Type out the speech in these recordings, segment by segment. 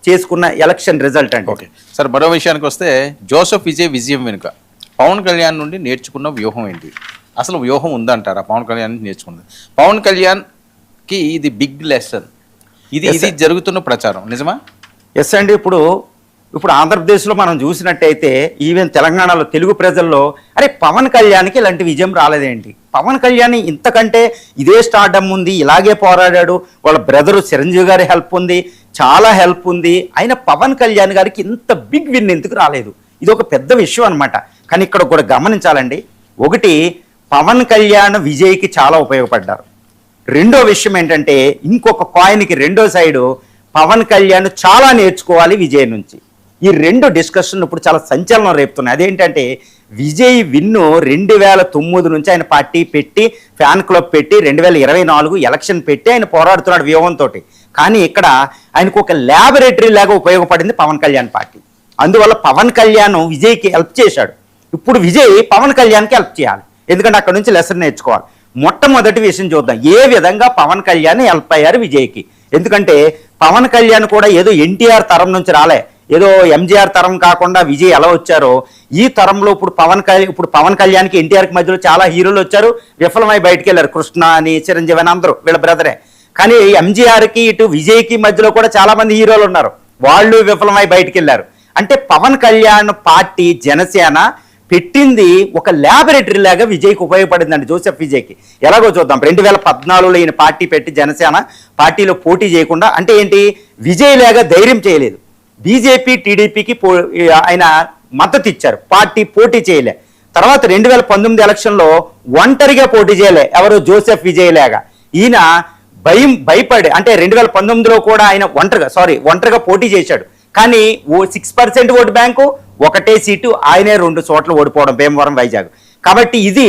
చేసుకున్న election result అండి. Okay sir, మరో విషయానికి వస్తే జోసెఫ్ విజయం వెనుక పవన్ కళ్యాణ్ నుండి నేర్చుకున్న వ్యూహం ఏంటి? అసలు వ్యూహం ఉందంటారా పవన్ కళ్యాణ్ నేర్చుకున్నది? పవన్ కళ్యాణ్కి ఇది బిగ్ లెసన్, ఇది జరుగుతున్న ప్రచారం నిజమా? ఎస్ అండి. ఇప్పుడు ఆంధ్రప్రదేశ్లో మనం చూసినట్టయితే ఈవెన్ తెలంగాణలో తెలుగు ప్రజల్లో అరే పవన్ కళ్యాణ్కి ఇలాంటి విజయం రాలేదేంటి, పవన్ కళ్యాణ్ ఇంతకంటే ఇదే స్టార్డమ్ ఉంది, ఇలాగే పోరాడాడు, వాళ్ళ బ్రదరు చిరంజీవి గారి హెల్ప్ ఉంది, చాలా హెల్ప్ ఉంది, అయినా పవన్ కళ్యాణ్ గారికి ఇంత బిగ్ విన్ ఎందుకు రాలేదు? ఇది ఒక పెద్ద విషయం అనమాట. కానీ ఇక్కడ కూడా గమనించాలండి, ఒకటి పవన్ కళ్యాణ్ విజయ్కి చాలా ఉపయోగపడ్డారు. రెండో విషయం ఏంటంటే ఇంకొక కాయిన్కి రెండో సైడు పవన్ కళ్యాణ్ చాలా నేర్చుకోవాలి విజయ్ నుంచి. ఈ రెండు డిస్కషన్ ఇప్పుడు చాలా సంచలనం రేపుతున్నాయి. అదేంటంటే విజయ్ విన్ను 2009 నుంచి ఆయన పార్టీ పెట్టి ఫ్యాన్ క్లబ్ పెట్టి 2024 ఎలక్షన్ పెట్టి ఆయన పోరాడుతున్నాడు వ్యూహంతో. కానీ ఇక్కడ ఆయనకు ఒక ల్యాబొరేటరీ లాగా ఉపయోగపడింది పవన్ కళ్యాణ్ పార్టీ. అందువల్ల పవన్ కళ్యాణ్ విజయ్కి హెల్ప్ చేశాడు. ఇప్పుడు విజయ్ పవన్ కళ్యాణ్కి హెల్ప్ చేయాలి, ఎందుకంటే అక్కడ నుంచి లెసన్ నేర్చుకోవాలి. మొట్టమొదటి విషయం చూద్దాం, ఏ విధంగా పవన్ కళ్యాణ్ హెల్ప్ అయ్యారు విజయ్కి. ఎందుకంటే పవన్ కళ్యాణ్ కూడా ఏదో ఎన్టీఆర్ తరం నుంచి రాలే, ఏదో ఎంజీఆర్ తరం కాకుండా విజయ్ ఎలా వచ్చారో ఈ తరంలో ఇప్పుడు పవన్ కళ్యాణ్కి ఎన్టీఆర్కి మధ్యలో చాలా హీరోలు వచ్చారు, విఫలమై బయటికి వెళ్ళారు. కృష్ణ అని, చిరంజీవి అని అందరూ వీళ్ళ బ్రదరే. కానీ ఎంజీఆర్కి ఇటు విజయ్కి మధ్యలో కూడా చాలా మంది హీరోలు ఉన్నారు, వాళ్ళు విఫలమై బయటికి వెళ్ళారు. అంటే పవన్ కళ్యాణ్ పార్టీ జనసేన పెట్టింది ఒక ల్యాబొరేటరీ లాగా విజయ్కి ఉపయోగపడిందండి, జోసెఫ్ విజయ్కి. ఎలాగో చూద్దాం. 2014లో ఈయన పార్టీ పెట్టి జనసేన పార్టీలో పోటీ చేయకుండా, అంటే ఏంటి, విజయ్ లాగా ధైర్యం చేయలేదు. బీజేపీ టీడీపీకి ఆయన మద్దతు ఇచ్చారు, పార్టీ పోటీ చేయలే. తర్వాత 2019 ఎలక్షన్లో ఒంటరిగా పోటీ చేయలే, ఎవరు, జోసెఫ్ విజయ్ లాగా. ఈయన భయపడి, అంటే 2019లో కూడా ఆయన ఒంటరిగా పోటీ చేశాడు. కానీ 6% ఓటు బ్యాంకు, ఒకటే సీటు, ఆయనే 2 చోట్ల ఓడిపోవడం, భీమవరం, వైజాగ్. కాబట్టి ఇది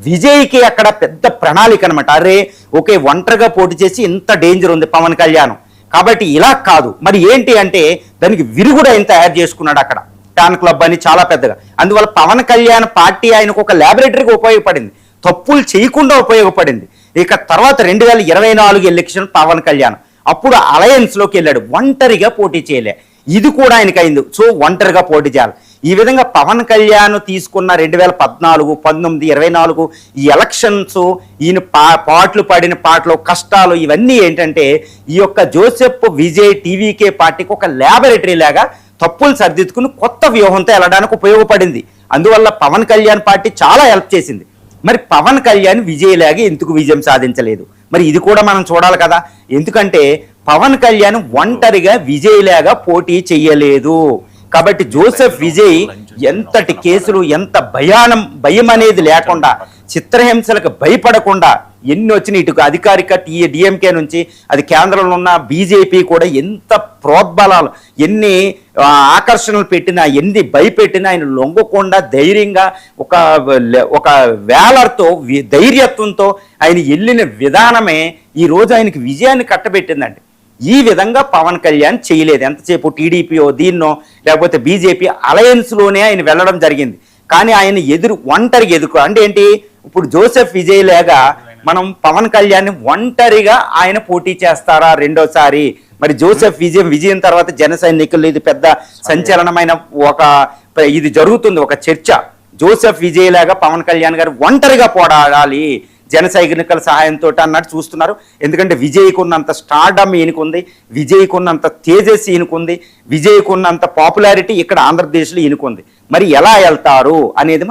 విజయ్కి అక్కడ పెద్ద ప్రణాళిక అనమాట. అరే ఓకే, ఒంటరిగా పోటీ చేసి ఇంత డేంజర్ ఉంది పవన్ కళ్యాణ్, కాబట్టి ఇలా కాదు మరి ఏంటి అంటే దానికి విరుగుడు ఆయన తయారు చేసుకున్నాడు అక్కడ, ఫ్యాన్ క్లబ్ అని చాలా పెద్దగా. అందువల్ల పవన్ కళ్యాణ్ పార్టీ ఆయనకు ఒక ల్యాబొరేటరీగా ఉపయోగపడింది, తప్పులు చేయకుండా ఉపయోగపడింది. ఇక తర్వాత 2024 ఎలక్షన్ పవన్ కళ్యాణ్ అప్పుడు అలయన్స్లోకి వెళ్ళాడు, ఒంటరిగా పోటీ చేయలే. ఇది కూడా ఆయనకి అయింది. సో ఒంటరిగా పోటీ చేయాలి. ఈ విధంగా పవన్ కళ్యాణ్ తీసుకున్న 2014, 19, 24 ఈ ఎలక్షన్స్, ఈయన పడిన పాటలు, కష్టాలు, ఇవన్నీ ఏంటంటే ఈ యొక్క జోసెఫ్ విజయ్ టీవీకే పార్టీకి ఒక ల్యాబొరేటరీ లాగా తప్పులు సర్దిద్దుకుని కొత్త వ్యూహంతో వెళ్ళడానికి ఉపయోగపడింది. అందువల్ల పవన్ కళ్యాణ్ పార్టీ చాలా హెల్ప్ చేసింది. మరి పవన్ కళ్యాణ్ విజయ్ లాగా ఎందుకు విజయం సాధించలేదు? మరి ఇది కూడా మనం చూడాలి కదా. ఎందుకంటే పవన్ కళ్యాణ్ ఒంటరిగా విజయ్ లాగా పోటీ చెయ్యలేదు. కాబట్టి జోసెఫ్ విజయ్ ఎంతటి కేసులు, ఎంత భయం అనేది లేకుండా, చిత్రహింసలకు భయపడకుండా ఎన్ని వచ్చినాయి, ఇటు అధికారిక డిఎంకే నుంచి అది కేంద్రంలో ఉన్న బీజేపీ కూడా ఎంత ప్రోద్బలాలు, ఎన్ని ఆకర్షణలు పెట్టినా, ఎన్ని భయపెట్టినా ఆయన లొంగకుండా ధైర్యంగా ఒక వేలర్తో, ధైర్యత్వంతో ఆయన వెళ్ళిన విధానమే ఈరోజు ఆయనకి విజయాన్ని కట్టబెట్టిందండి. ఈ విధంగా పవన్ కళ్యాణ్ చేయలేదు. ఎంతసేపు టీడీపీయో దీన్నో లేకపోతే బీజేపీ అలయన్స్లోనే ఆయన వెళ్ళడం జరిగింది. కానీ ఆయన ఒంటరిగా అంటే ఏంటి, ఇప్పుడు జోసెఫ్ విజయ్ లాగా మనం పవన్ కళ్యాణ్ ఒంటరిగా ఆయన పోటీ చేస్తారా రెండోసారి? మరి జోసెఫ్ విజయం తర్వాత జన సైనికులు ఇది పెద్ద సంచలనమైన ఇది జరుగుతుంది, ఒక చర్చ. జోసెఫ్ విజయ్ లాగా పవన్ కళ్యాణ్ గారు ఒంటరిగా పోరాడాలి జన సైనికుల సహాయంతో అన్నట్టు చూస్తున్నారు. ఎందుకంటే విజయ్కి ఉన్నంత స్టార్డమ్ ఈయనకుంది, విజయ్కి ఉన్నంత తేజస్సు ఈయనకుంది, విజయ్కి ఉన్నంత పాపులారిటీ ఇక్కడ ఆంధ్రప్రదేశ్లో ఈయనకుంది. మరి ఎలా వెళ్తారు అనేది